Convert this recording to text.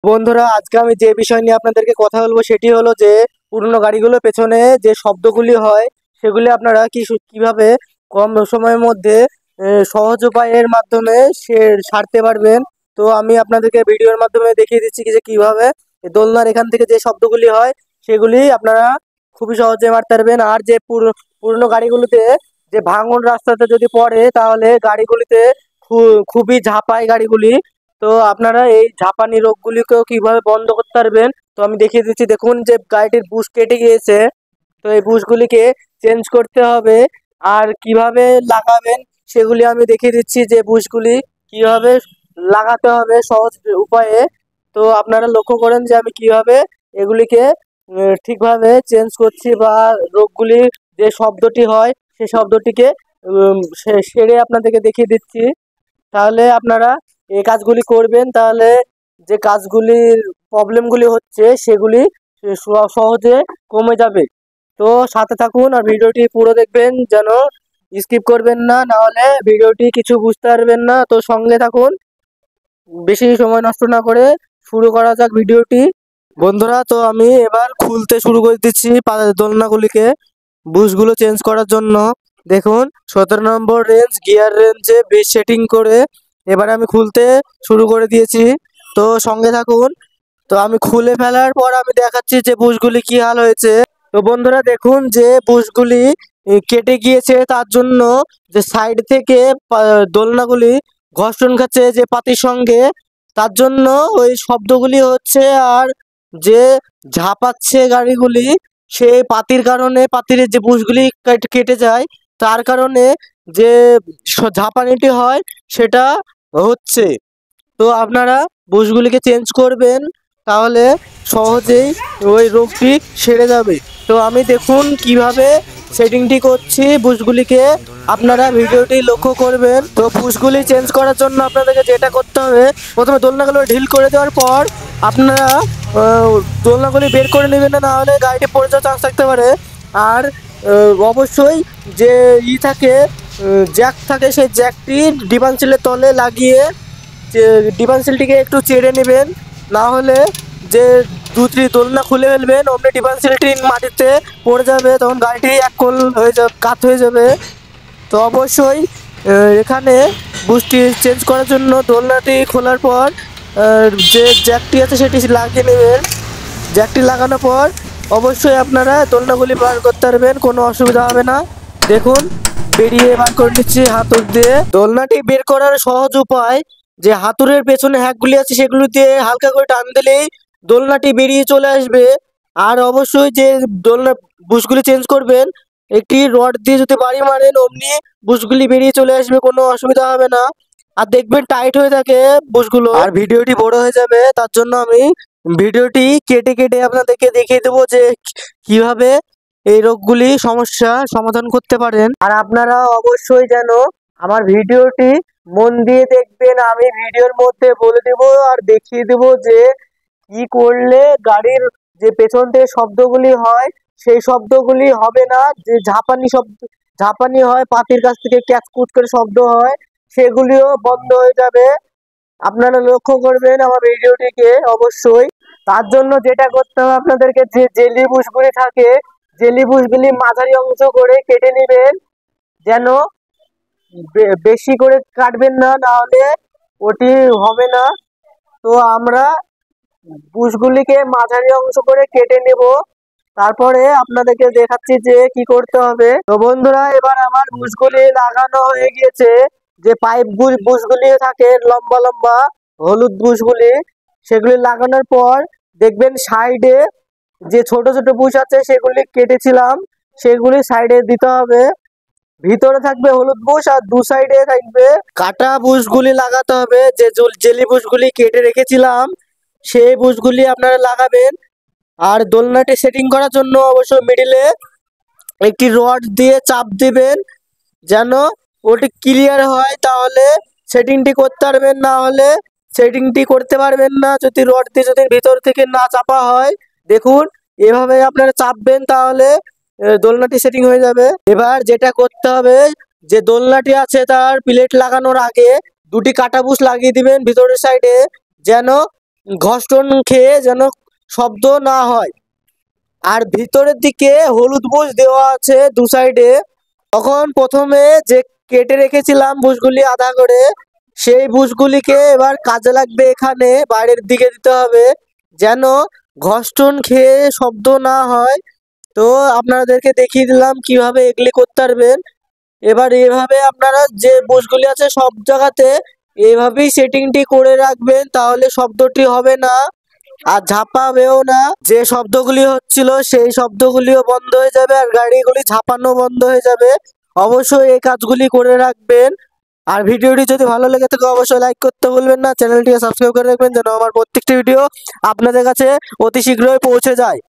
বন্ধুরা, আজকে আমি যে বিষয় নিয়ে আপনাদেরকে কথা বলবো সেটি হলো যে পুরনো গাড়িগুলোর পেছনে যে শব্দগুলি হয় সেগুলি আপনারা কিভাবে কম সময়ের মধ্যে সহজ উপায়ের মাধ্যমে সারতে পারবেন। তো আমি আপনাদেরকে ভিডিওর মাধ্যমে দেখিয়ে দিচ্ছি যে কিভাবে এই দোলনার এখান থেকে যে শব্দগুলি হয় সেগুলি আপনারা খুবই সহজে মারতে পারবেন। আর যে পুরনো গাড়িগুলোতে যে ভাঙন রাস্তাতে যদি পড়ে তাহলে গাড়িগুলিতে খুবই ঝাঁপায় গাড়িগুলি। তো আপনারা এই ঝাঁপানি রোগগুলিকেও কিভাবে বন্ধ করতে পারবেন তো আমি দেখিয়ে দিচ্ছি। দেখুন যে গাড়িটির বুশ কেটে গিয়েছে, তো এই বুশগুলিকে চেঞ্জ করতে হবে। আর কিভাবে লাগাবেন সেগুলি আমি দেখিয়ে দিচ্ছি যে বুশগুলি কিভাবে লাগাতে হবে সহজ উপায়ে। তো আপনারা লক্ষ্য করেন যে আমি কিভাবে এগুলিকে ঠিকভাবে চেঞ্জ করছি, বা রোগগুলির যে শব্দটি হয় সেই শব্দটিকে সেরে আপনাদেরকে দেখিয়ে দিচ্ছি। তাহলে আপনারা এই কাজগুলি করবেন, তাহলে যে কাজগুলির প্রবলেমগুলি হচ্ছে সেগুলি সহজে কমে যাবে। তো সাথে থাকুন আর ভিডিওটি পুরো দেখবেন, যেন স্কিপ করবেন না, না হলে ভিডিওটি কিছু বুঝতে পারবেন না। তো সঙ্গে থাকুন, বেশি সময় নষ্ট না করে শুরু করা যাক ভিডিওটি। বন্ধুরা, তো আমি এবার খুলতে শুরু করে দিচ্ছি দোলনাগুলিকে বুশগুলো চেঞ্জ করার জন্য। দেখুন 17 নম্বর রেঞ্জ গিয়ার রেঞ্জে বেশ সেটিং করে এবার আমি খুলতে শুরু করে দিয়েছি। তো সঙ্গে থাকুন। তো আমি খুলে ফেলার পর আমি দেখাচ্ছি যে বুশগুলি কি হাল হয়েছে। তো বন্ধুরা, দেখুন যে বুশগুলি কেটে গিয়েছে, তার জন্য যে সাইড থেকে দোলনাগুলি ঘর্ষণ খাচ্ছে যে পাতির সঙ্গে, তার জন্য ওই শব্দগুলি হচ্ছে। আর যে ঝাঁপাচ্ছে গাড়িগুলি সেই পাতির কারণে, পাতির যে বুশগুলি কেটে যায় তার কারণে যে ঝাঁপানিটি হয় সেটা হচ্ছে। তো আপনারা বুশগুলিকে চেঞ্জ করবেন, তাহলে সহজেই ওই রোগটি সেরে যাবে। তো আমি দেখুন কিভাবে সেটিংটি করছি বুশগুলিকে, আপনারা ভিডিওটি লক্ষ্য করবেন। তো বুশগুলি চেঞ্জ করার জন্য আপনাদেরকে যেটা করতে হবে, প্রথমে দোলনাগুলো ঢিল করে দেওয়ার পর আপনারা দোলনাগুলি বের করে নেবেন, না হলে গাড়িটি পড়ে যাওয়ার চান্স থাকতে পারে। আর অবশ্যই যে থাকে জ্যাক থাকে, সেই জ্যাকটি ডিফারেন্সিয়ালের তলে লাগিয়ে যে ডিফারেন্সিয়ালটিকে একটু চেড়ে নেবেন, না হলে যে দুটি দোলনা খুলে ফেলবেন অমনি ডিফারেন্সিয়ালটি মাটিতে পড়ে যাবে, তখন গাড়িটি এককল হয়ে যাবে, কাত হয়ে যাবে। তো অবশ্যই এখানে বুশটি চেঞ্জ করার জন্য দোলনাটি খোলার পর যে জ্যাকটি আছে সেটি লাগিয়ে নেবেন। জ্যাকটি লাগানোর পর অবশ্যই আপনারা দোলনাগুলি বার করতে পারবেন, কোনো অসুবিধা হবে না। দেখুন বেরিয়ে বার করে নিচ্ছি হাতুড় দিয়ে। দোলনাটি বের করার সহজ উপায়, যে হাতুড়ের পেছনে হ্যাকগুলি আছে সেগুলি দিয়ে হালকা করে টান দিলেই দোলনাটি বেরিয়ে চলে আসবে। আর অবশ্যই যে দোলনা বুশগুলি চেঞ্জ করবেন, একটি রড দিয়ে যদি বাড়ি মারেন অমনি বুশগুলি বেরিয়ে চলে আসবে, কোনো অসুবিধা হবে না। আর দেখবেন টাইট হয়ে থাকে বুশগুলো। আর ভিডিওটি বড় হয়ে যাবে, তার জন্য আমি ভিডিওটি কেটে কেটে আপনাদেরকে দেখিয়ে দেবো যে কিভাবে এই রোগগুলি সমস্যা সমাধান করতে পারেন। আর আপনারা অবশ্যই যেন আমার ভিডিওটি মন দিয়ে দেখবেন। আমি ভিডিওর মধ্যে বলে দেব আর দেখিয়ে দেব যে কি করলে গাড়ির যে পেছন থেকে শব্দগুলি হয় সেই শব্দগুলি হবে না। যে ঝাঁপানি হয়, পাতির কাছ থেকে ক্যাচকুচ করে শব্দ হয়, সেগুলিও বন্ধ হয়ে যাবে। আপনারা লক্ষ্য করবেন আমার ভিডিওটিকে অবশ্যই। তার জন্য যেটা করতে হবে আপনাদেরকে, যে জেলি বুশগুলি থাকে জেলি বুশগুলি মাঝারি অংশ করে কেটে নেবেন, যেন বেশি করে কাটবেন না, না হলে ওটি হবে না। তো আমরা বুশগুলিকে মাঝারি অংশ করে কেটে নেব, তারপরে আপনাদেরকে দেখাচ্ছি যে কি করতে হবে। তো বন্ধুরা, এবার আমার বুশগুলি লাগানো হয়ে গিয়েছে। যে পাইপ বুশগুলি থাকে লম্বা লম্বা হলুদ বুশগুলি, সেগুলি লাগানোর পর দেখবেন সাইডে যে ছোট ছোট বুশ আছে সেগুলি কেটেছিলাম, সেগুলি সাইডে দিতে হবে। ভিতরে থাকবে হলুদ বুশ আর দু সাইডে থাকবে কাটা বুশগুলি লাগাতে হবে। যে জেলি বুশগুলি কেটে রেখেছিলাম সেই বুশগুলি আপনারা লাগাবেন। আর দোলনাটি সেটিং করার জন্য অবশ্যই মিডিলে একটি রড দিয়ে চাপ দিবেন, যেন ওটি ক্লিয়ার হয়, তাহলে সেটিংটি করতে পারবেন, না হলে সেটিংটি করতে পারবেন না যদি রড দিয়ে যদি ভিতর থেকে না চাপা হয়। দেখুন এভাবে আপনারা চাপবেন, তাহলে দোলনাটি সেটিং হয়ে যাবে। এবার যেটা করতে হবে, যে দোলনাটি আছে তার প্লেট লাগানোর আগে দুটি কাটা বুশ লাগিয়ে দিবেন ভিতরের সাইডে, যেন ঘর্ষণ খেয়ে যেন শব্দ না হয়। আর ভিতরের দিকে হলুদ বুশ দেওয়া আছে দু সাইডে। তখন প্রথমে যে কেটে রেখেছিলাম বুশগুলি আধা করে, সেই বুশগুলিকে এবার কাজে লাগবে, এখানে বাইরের দিকে দিতে হবে যেন ঘর্ষণ খেয়ে শব্দ না হয়। তো আপনাদেরকে দেখিয়ে দিলাম কিভাবে এগুলি করতে পারবেন। এবার এভাবে আপনারা যে বুশগুলি আছে সব জায়গাতে এভাবেই সেটিংটি করে রাখবেন, তাহলে শব্দটি হবে না আর ঝাঁপাবেও না। যে শব্দগুলি হচ্ছিল সেই শব্দগুলিও বন্ধ হয়ে যাবে আর গাড়িগুলি ঝাঁপানো বন্ধ হয়ে যাবে। অবশ্যই এই কাজগুলি করে রাখবেন। আর ভিডিওটি যদি ভালো লেগে থাকে অবশ্যই লাইক করতে ভুলবেন না, চ্যানেলটিকে সাবস্ক্রাইব করে রাখবেন যেন আমার প্রত্যেকটি ভিডিও আপনাদের কাছে অতি শীঘ্রই পৌঁছে যায়।